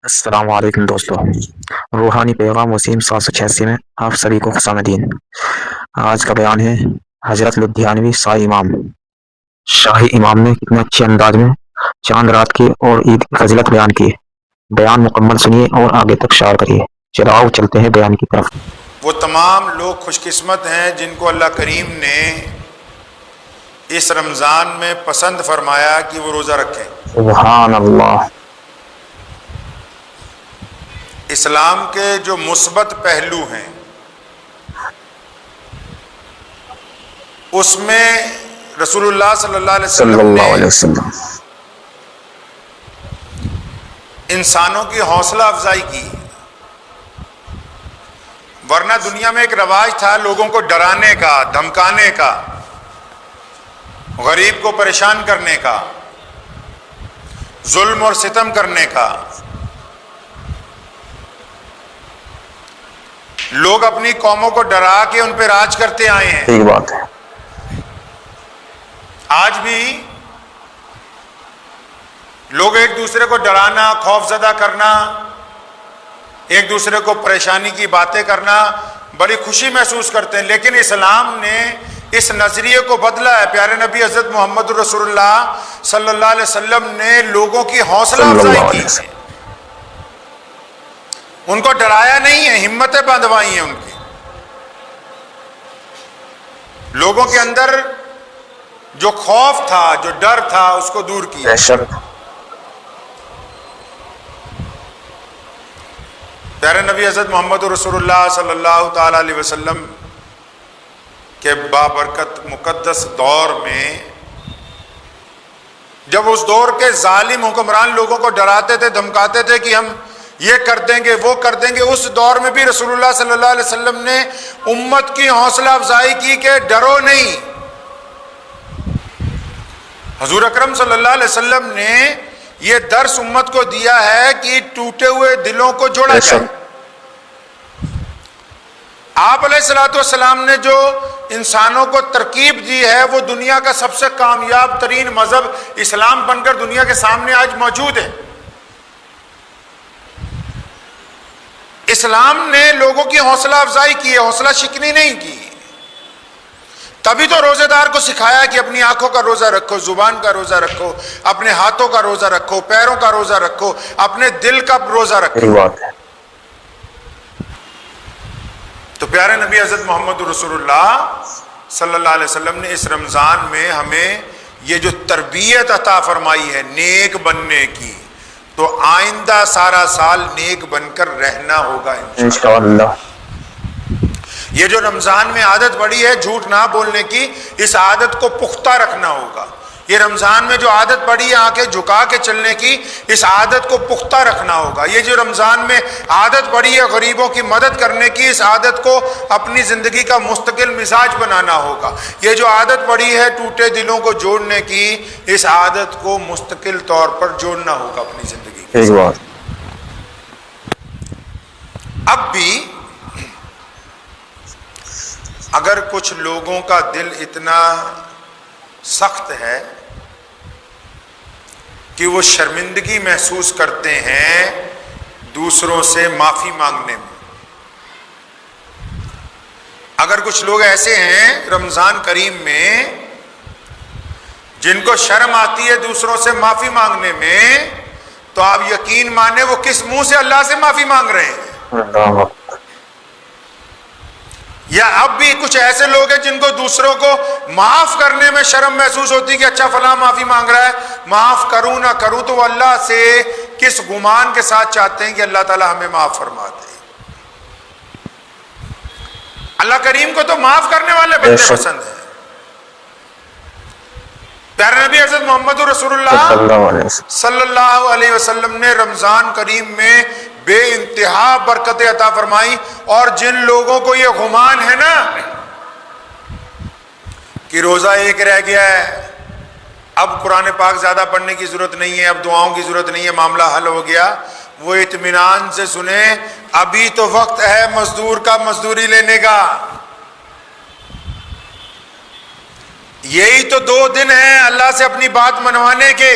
السلام علیکم دوستو، روحانی پیغام وسیم 786 میں آپ سبھی کو خوش آمدید۔ آج کا بیان ہے حضرت لدھیانوی شاہی امام نے کتنے اچھے انداز میں چاند رات کی اور عید کی فضیلت بیان کی۔ بیان مکمل سنیے اور آگے تک شیئر کریے۔ چلاؤ چلتے ہیں بیان کی طرف۔ وہ تمام لوگ خوش قسمت ہیں جن کو اللہ کریم نے اس رمضان میں پسند فرمایا کہ وہ روزہ رکھیں۔ سبحان اللہ۔ اسلام کے جو مثبت پہلو ہیں اس میں رسول اللہ صلی اللہ علیہ وسلم نے انسانوں کی حوصلہ افزائی کی، ورنہ دنیا میں ایک رواج تھا لوگوں کو ڈرانے کا، دھمکانے کا، غریب کو پریشان کرنے کا، ظلم اور ستم کرنے کا۔ لوگ اپنی قوموں کو ڈرا کے ان پہ راج کرتے آئے ہیں۔ صحیح بات ہے۔ آج بھی لوگ ایک دوسرے کو ڈرانا، خوف زدہ کرنا، ایک دوسرے کو پریشانی کی باتیں کرنا بڑی خوشی محسوس کرتے ہیں، لیکن اسلام نے اس نظریے کو بدلا ہے۔ پیارے نبی حضرت محمد رسول اللہ صلی اللہ علیہ وسلم نے لوگوں کی حوصلہ افزائی کی، ان کو ڈرایا نہیں ہے، ہمتیں بندھوائی ہیں ان کی، لوگوں کے اندر جو خوف تھا، جو ڈر تھا، اس کو دور کیا۔ پیارے نبی حضرت محمد رسول اللہ صلی اللہ تعالی علیہ وسلم کے بابرکت مقدس دور میں جب اس دور کے ظالم حکمران لوگوں کو ڈراتے تھے، دھمکاتے تھے کہ ہم یہ کر دیں گے، وہ کر دیں گے، اس دور میں بھی رسول اللہ صلی اللہ علیہ وسلم نے امت کی حوصلہ افزائی کی کہ ڈرو نہیں۔ حضور اکرم صلی اللہ علیہ وسلم نے یہ درس امت کو دیا ہے کہ ٹوٹے ہوئے دلوں کو جوڑا جائے۔ آپ علیہ الصلوۃ والسلام نے جو انسانوں کو ترکیب دی ہے وہ دنیا کا سب سے کامیاب ترین مذہب اسلام بن کر دنیا کے سامنے آج موجود ہے۔ اسلام نے لوگوں کی حوصلہ افزائی کی ہے، حوصلہ شکنی نہیں کی۔ تبھی تو روزے دار کو سکھایا کہ اپنی آنکھوں کا روزہ رکھو، زبان کا روزہ رکھو، اپنے ہاتھوں کا روزہ رکھو، پیروں کا روزہ رکھو، اپنے دل کا روزہ رکھو۔ تو پیارے نبی حضرت محمد رسول اللہ صلی اللہ علیہ وسلم نے اس رمضان میں ہمیں یہ جو تربیت عطا فرمائی ہے نیک بننے کی، تو آئندہ سارا سال نیک بن کر رہنا ہوگا انشاءاللہ۔ یہ جو رمضان میں عادت پڑی ہے جھوٹ نہ بولنے کی، اس عادت کو پختہ رکھنا ہوگا۔ یہ رمضان میں جو عادت پڑی ہے آنکھیں جھکا کے چلنے کی، اس عادت کو پختہ رکھنا ہوگا۔ یہ جو رمضان میں عادت پڑی ہے غریبوں کی مدد کرنے کی، اس عادت کو اپنی زندگی کا مستقل مزاج بنانا ہوگا۔ یہ جو عادت پڑی ہے ٹوٹے دلوں کو جوڑنے کی، اس عادت کو مستقل طور پر جوڑنا ہوگا اپنی زندگی کے ساتھ۔ اب بھی اگر کچھ لوگوں کا دل اتنا سخت ہے کہ وہ شرمندگی محسوس کرتے ہیں دوسروں سے معافی مانگنے میں، اگر کچھ لوگ ایسے ہیں رمضان کریم میں جن کو شرم آتی ہے دوسروں سے معافی مانگنے میں، تو آپ یقین مانیں وہ کس منہ سے اللہ سے معافی مانگ رہے ہیں۔ یا اب بھی کچھ ایسے لوگ ہیں جن کو دوسروں کو معاف کرنے میں شرم محسوس ہوتی کہ اچھا فلاں معافی مانگ رہا ہے، معاف کروں نہ کروں، تو وہ اللہ سے کس گمان کے ساتھ چاہتے ہیں کہ اللہ تعالیٰ ہمیں معاف فرما دے۔ اللہ کریم کو تو معاف کرنے والے بندے پسند ہیں۔ پیارے نبی حضرت محمد رسول اللہ صلی اللہ علیہ وسلم نے رمضان کریم میں بے انتہا برکت عطا فرمائی، اور جن لوگوں کو یہ گمان ہے نا کہ روزہ ایک رہ گیا ہے، اب قرآن پاک زیادہ پڑھنے کی ضرورت نہیں ہے، اب دعاؤں کی ضرورت نہیں ہے، معاملہ حل ہو گیا، وہ اطمینان سے سنیں ابھی تو وقت ہے مزدور کا مزدوری لینے کا۔ یہی تو 2 دن ہیں اللہ سے اپنی بات منوانے کے،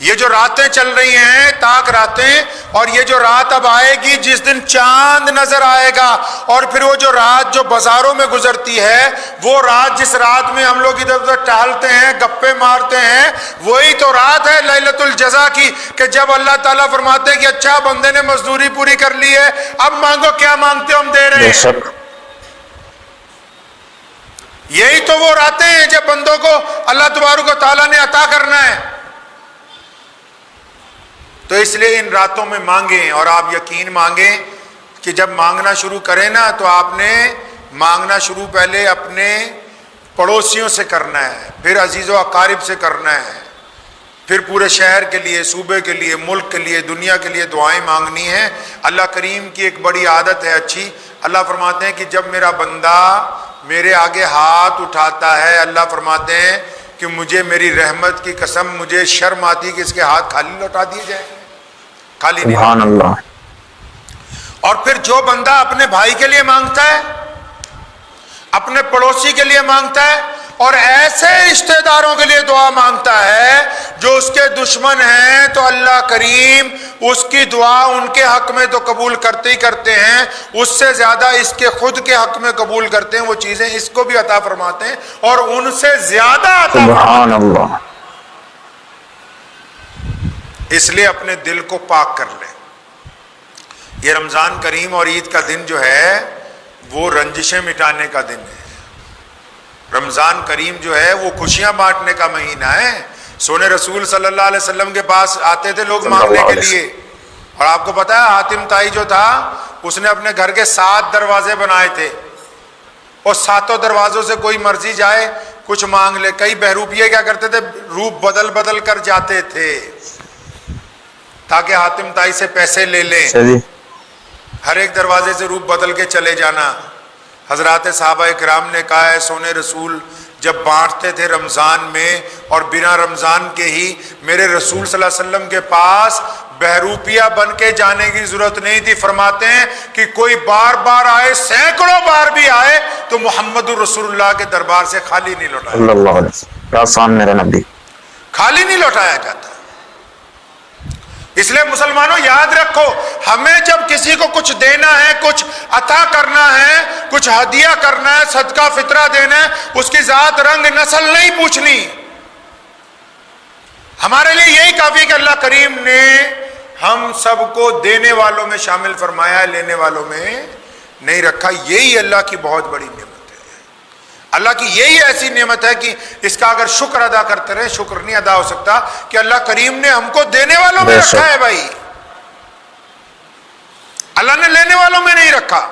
یہ جو راتیں چل رہی ہیں تاک راتیں، اور یہ جو رات اب آئے گی جس دن چاند نظر آئے گا، اور پھر وہ جو رات جو بازاروں میں گزرتی ہے، وہ رات جس رات میں ہم لوگ ادھر ادھر ٹہلتے ہیں گپے مارتے ہیں، وہی تو رات ہے لیلۃ الجزا کی، کہ جب اللہ تعالیٰ فرماتے ہیں کہ اچھا بندے نے مزدوری پوری کر لی ہے، اب مانگو کیا مانگتے ہو ہم دے رہے ہیں۔ یہی تو وہ راتیں ہیں جب بندوں کو اللہ تبارک و تعالیٰ نے عطا کرنا ہے۔ تو اس لیے ان راتوں میں مانگیں، اور آپ یقین مانگیں کہ جب مانگنا شروع کریں نا تو آپ نے مانگنا شروع پہلے اپنے پڑوسیوں سے کرنا ہے، پھر عزیز و اقارب سے کرنا ہے، پھر پورے شہر کے لیے، صوبے کے لیے، ملک کے لیے، دنیا کے لیے دعائیں مانگنی ہیں۔ اللہ کریم کی ایک بڑی عادت ہے اچھی، اللہ فرماتے ہیں کہ جب میرا بندہ میرے آگے ہاتھ اٹھاتا ہے، اللہ فرماتے ہیں کہ مجھے میری رحمت کی قسم مجھے شرم آتی کہ اس کے ہاتھ خالی لوٹا دیے جائیں، خالی نہیں۔ سبحان اللہ۔ اور پھر جو بندہ اپنے بھائی کے لیے مانگتا ہے، اپنے پڑوسی کے لیے مانگتا ہے، اور ایسے رشتہ داروں کے لیے دعا مانگتا ہے جو اس کے دشمن ہیں، تو اللہ کریم اس کی دعا ان کے حق میں تو قبول کرتے ہی کرتے ہیں، اس سے زیادہ اس کے خود کے حق میں قبول کرتے ہیں، وہ چیزیں اس کو بھی عطا فرماتے ہیں اور ان سے زیادہ عطا سبحان اللہ۔ اس لیے اپنے دل کو پاک کر لیں۔ یہ رمضان کریم اور عید کا دن جو ہے وہ رنجشیں مٹانے کا دن ہے۔ رمضان کریم جو ہے وہ خوشیاں بانٹنے کا مہینہ ہے۔ سونے رسول صلی اللہ علیہ وسلم کے پاس آتے تھے لوگ مانگنے کے لیے، اور آپ کو پتا ہے حاتم تائی جو تھا اس نے اپنے گھر کے 7 دروازے بنائے تھے، اور 7 دروازوں سے کوئی مرضی جائے کچھ مانگ لے۔ کئی بہروپیے کیا کرتے تھے، روپ بدل بدل کر جاتے تھے تاکہ حاتم تائی سے پیسے لے لیں، ہر ایک دروازے سے روپ بدل کے چلے جانا۔ حضرات صحابہ کرام نے کہا ہے سونے رسول جب بانٹتے تھے رمضان میں، اور بنا رمضان کے ہی میرے رسول صلی اللہ علیہ وسلم کے پاس بہروپیہ بن کے جانے کی ضرورت نہیں تھی۔ فرماتے ہیں کہ کوئی بار بار آئے، سینکڑوں بار بھی آئے، تو محمد الرسول اللہ کے دربار سے خالی نہیں لوٹایا، صلی اللہ علیہ وسلم، کیا شان میرے نبی، خالی نہیں لوٹایا جاتا۔ اس لیے مسلمانوں یاد رکھو، ہمیں جب کسی کو کچھ دینا ہے، کچھ عطا کرنا ہے، کچھ ہدیہ کرنا ہے، صدقہ فطرہ دینا ہے، اس کی ذات رنگ نسل نہیں پوچھنی۔ ہمارے لیے یہی کافی کہ اللہ کریم نے ہم سب کو دینے والوں میں شامل فرمایا ہے، لینے والوں میں نہیں رکھا۔ یہی اللہ کی بہت بڑی نعمت ہے، اللہ کی یہی ایسی نعمت ہے کہ اس کا اگر شکر ادا کرتے رہے، شکر نہیں ادا ہو سکتا کہ اللہ کریم نے ہم کو دینے والوں میں رکھا ہے۔ بھائی اللہ نے لینے والوں میں نہیں رکھا،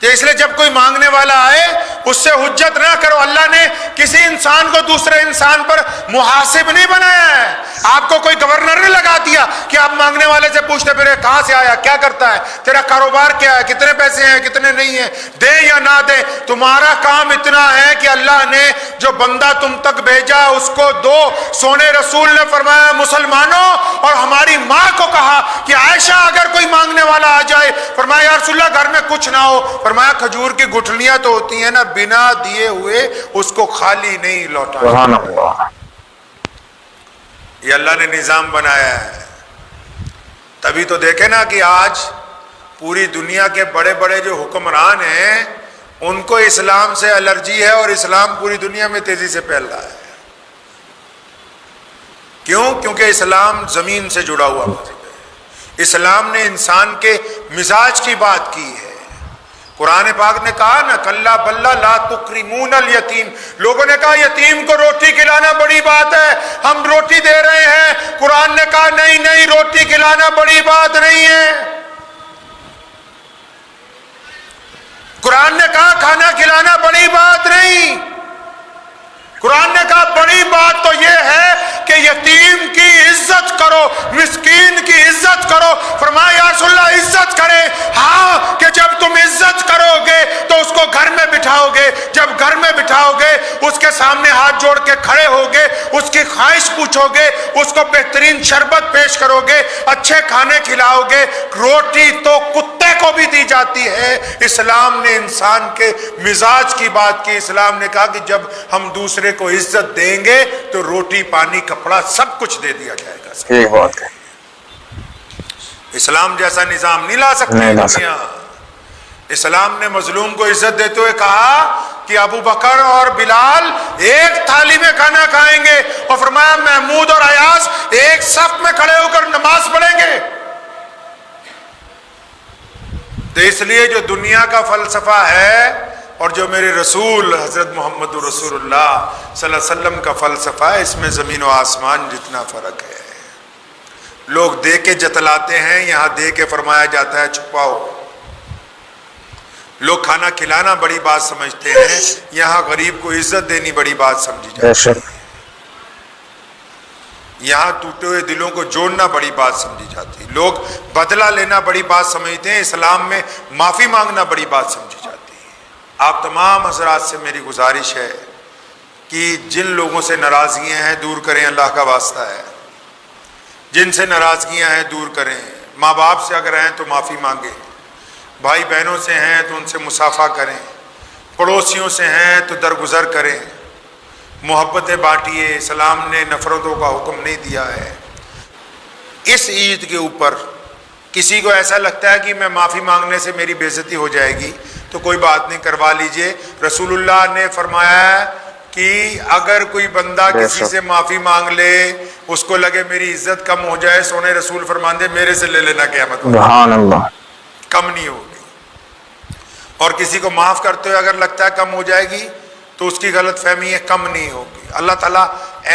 تو اس لیے جب کوئی مانگنے والا آئے اس سے حجت نہ کرو۔ اللہ نے کسی انسان کو دوسرے انسان پر محاسب نہیں بنایا ہے۔ آپ کو کوئی گورنر نے لگا دیا کہ آپ مانگنے والے سے پوچھتے پھرے کہاں سے آیا، کیا کرتا ہے، تیرا کاروبار کیا ہے، کتنے پیسے ہیں، کتنے نہیں ہیں، دے یا نہ دے۔ تمہارا کام اتنا ہے کہ اللہ نے جو بندہ تم تک بھیجا اس کو دو۔ سونے رسول نے فرمایا مسلمانوں، اور ہماری ماں کو کہا کہ عائشہ اگر کوئی مانگنے والا آ جائے، فرمایا یا رسول اللہ گھر میں کچھ نہ ہو، فرمایا کھجور کی گٹھلیاں تو ہوتی ہیں نا، بنا دیے ہوئے اس کو خالی نہیں لوٹا۔ سبحان اللہ۔ یہ اللہ نے نظام بنایا ہے۔ تبھی تو دیکھیں نا کہ آج پوری دنیا کے بڑے بڑے جو حکمران ہیں ان کو اسلام سے الرجی ہے، اور اسلام پوری دنیا میں تیزی سے پھیل رہا ہے۔ کیوں؟ کیونکہ اسلام زمین سے جڑا ہوا مذہب ہے۔ اسلام نے انسان کے مزاج کی بات کی ہے۔ قرآن پاک نے کہا نا کلا بلا لا تکرمون الیتیم، لوگوں نے کہا یتیم کو روٹی کھلانا بڑی بات ہے، ہم روٹی دے رہے ہیں۔ قرآن نے کہا نہیں نہیں، روٹی کھلانا بڑی بات نہیں ہے۔ قرآن نے کہا کھانا کھلانا بڑی بات نہیں۔ قرآن نے کہا بڑی بات تو یہ ہے کہ یتیم کی عزت کرو، مسکین کی عزت کرو۔ فرمایا یا رسول اللہ عزت کرے، ہاں کہ جب تم عزت کرو گے تو اس کو گھر میں بٹھاؤ گے، جب گھر میں بٹھاؤ گے اس کے سامنے ہاتھ جوڑ کے کھڑے ہو گے، اس کی خواہش پوچھو گے، اس کو بہترین شربت پیش کرو گے، اچھے کھانے کھلاؤ گے۔ روٹی تو کتے کو بھی دی جاتی ہے۔ اسلام نے انسان کے مزاج کی بات کی، اسلام نے کہا کہ جب ہم دوسرے کو عزت دیں گے تو روٹی پانی کپڑا سب کچھ دے دیا جائے گا۔ یہ بات ہے، اسلام جیسا نظام نہیں لا سکتی دنیا۔ اسلام نے مظلوم کو عزت دیتے ہوئے کہا کہ ابو بکر اور بلال ایک تھالی میں کھانا کھائیں گے، اور فرمایا محمود اور ایاز ایک صف میں کھڑے ہو کر نماز پڑھیں گے۔ تو اس لیے جو دنیا کا فلسفہ ہے اور جو میرے رسول حضرت محمد رسول اللہ صلی اللہ علیہ وسلم کا فلسفہ ہے، اس میں زمین و آسمان جتنا فرق ہے۔ لوگ دے کے جتلاتے ہیں، یہاں دے کے فرمایا جاتا ہے چھپاؤ۔ لوگ کھانا کھلانا بڑی بات سمجھتے ہیں، یہاں غریب کو عزت دینی بڑی بات سمجھی جاتی ہے۔ یہاں ٹوٹے ہوئے دلوں کو جوڑنا بڑی بات سمجھی جاتی ہے۔ لوگ بدلہ لینا بڑی بات سمجھتے ہیں، اسلام میں معافی مانگنا بڑی بات سمجھی جاتی ہے۔ آپ تمام حضرات سے میری گزارش ہے کہ جن لوگوں سے ناراضگیاں ہیں دور کریں، اللہ کا واسطہ ہے۔ جن سے ناراضگیاں ہیں دور کریں۔ ماں باپ سے اگر ہیں تو معافی مانگیں، بھائی بہنوں سے ہیں تو ان سے مصافحہ کریں، پڑوسیوں سے ہیں تو درگزر کریں، محبتیں بانٹیے۔ اسلام نے نفرتوں کا حکم نہیں دیا ہے۔ اس عید کے اوپر کسی کو ایسا لگتا ہے کہ میں معافی مانگنے سے میری بے عزتی ہو جائے گی تو کوئی بات نہیں، کروا لیجئے۔ رسول اللہ نے فرمایا ہے کہ اگر کوئی بندہ کسی سے معافی مانگ لے، اس کو لگے میری عزت کم ہو جائے، سونے رسول فرماندے میرے سے لے لینا قیامت میں، سبحان اللہ، کم نہیں ہوگی۔ اور کسی کو معاف کرتے ہوئے اگر لگتا ہے کم ہو جائے گی تو اس کی غلط فہمی ہے، کم نہیں ہوگی۔ اللہ تعالیٰ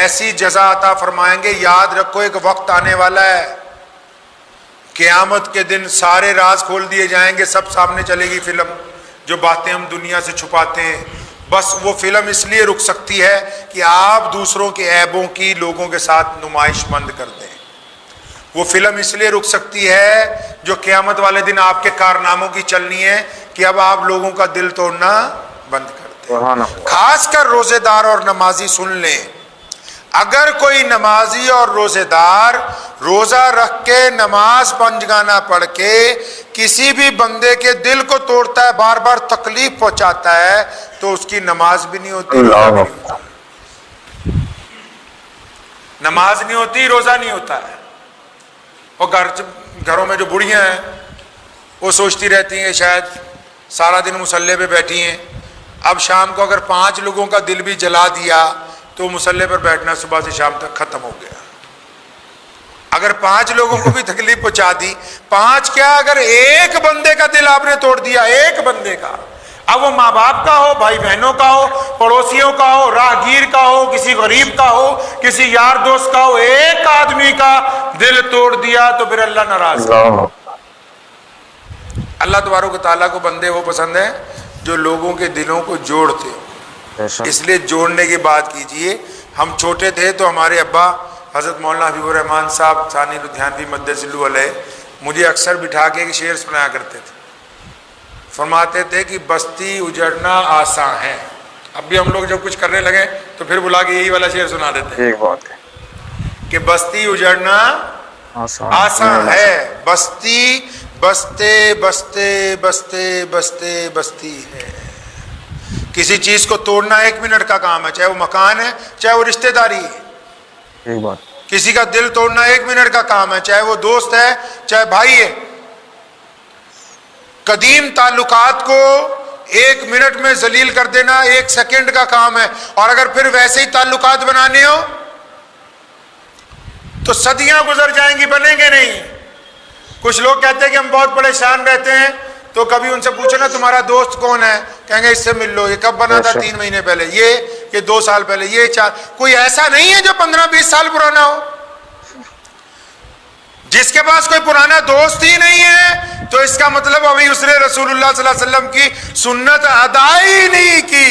ایسی جزا عطا فرمائیں گے۔ یاد رکھو ایک وقت آنے والا ہے، قیامت کے دن سارے راز کھول دیے جائیں گے، سب سامنے چلے گی فلم، جو باتیں ہم دنیا سے چھپاتے ہیں۔ بس وہ فلم اس لیے رک سکتی ہے کہ آپ دوسروں کے عیبوں کی لوگوں کے ساتھ نمائش بند کر دیں۔ وہ فلم اس لیے رک سکتی ہے جو قیامت والے دن آپ کے کارناموں کی چلنی ہے کہ اب آپ لوگوں کا دل توڑنا بند کر دیں۔ خاص کر روزے دار اور نمازی سن لیں، اگر کوئی نمازی اور روزے دار روزہ رکھ کے نماز پنجگانہ پڑھ کے کسی بھی بندے کے دل کو توڑتا ہے، بار بار تکلیف پہنچاتا ہے، تو اس کی نماز بھی نہیں ہوتی، نماز نہیں ہوتی، روزہ نہیں ہوتا ہے۔ اور گھروں میں جو بڑھیاں ہیں وہ سوچتی رہتی ہیں شاید سارا دن مصلے پہ بیٹھی ہیں، اب شام کو اگر 5 لوگوں کا دل بھی جلا دیا تو مصلے پر بیٹھنا صبح سے شام تک ختم ہو گیا۔ اگر 5 لوگوں کو بھی تکلیف پہنچا دی، 5 کیا اگر ایک بندے کا دل آپ نے توڑ دیا، ایک بندے کا، اب وہ ماں باپ کا ہو، بھائی بہنوں کا ہو، پڑوسیوں کا ہو، راہگیر کا ہو، کسی غریب کا ہو، کسی یار دوست کا ہو، ایک آدمی کا دل توڑ دیا تو پھر اللہ ناراض ہے۔ اللہ تبارک و تعالیٰ کو بندے وہ پسند ہیں جو لوگوں کے دلوں کو جوڑتے ہو، اس لیے جوڑنے کی بات کیجئے۔ ہم چھوٹے تھے تو ہمارے ابا حضرت مولانا حبیب الرحمن صاحب ثانی لدھیانوی مدث اللہ علیہ مجھے اکثر بٹھا کے ایک شعر سنایا کرتے تھے، فرماتے تھے کہ بستی اجڑنا آسان ہے۔ اب بھی ہم لوگ جب کچھ کرنے لگے تو پھر بلا کے یہی والا شعر سنا دیتے ہیں کہ بستی اجڑنا آسان ہے، بستی بستے بستے بستے بستے بستی ہے۔ کسی چیز کو توڑنا 1 منٹ کا کام ہے، چاہے وہ مکان ہے، چاہے وہ رشتہ داری ہے۔ کسی کا دل توڑنا 1 منٹ کا کام ہے، چاہے وہ دوست ہے، چاہے بھائی ہے۔ قدیم تعلقات کو 1 منٹ میں ذلیل کر دینا 1 سیکنڈ کا کام ہے، اور اگر پھر ویسے ہی تعلقات بنانے ہو تو صدیاں گزر جائیں گی، بنیں گے نہیں۔ کچھ لوگ کہتے ہیں کہ ہم بہت پریشان رہتے ہیں، تو کبھی ان سے پوچھو نا تمہارا دوست کون ہے، کہیں گے اس سے مل لو، یہ کب بنا تھا 3 مہینے پہلے، یہ 2 سال پہلے، یہ 4۔ کوئی ایسا نہیں ہے جو 15-20 سال پرانا ہو۔ جس کے پاس کوئی پرانا دوست ہی نہیں ہے تو اس کا مطلب ابھی اس نے رسول اللہ صلی اللہ علیہ وسلم کی سنت ادا ہی نہیں کی۔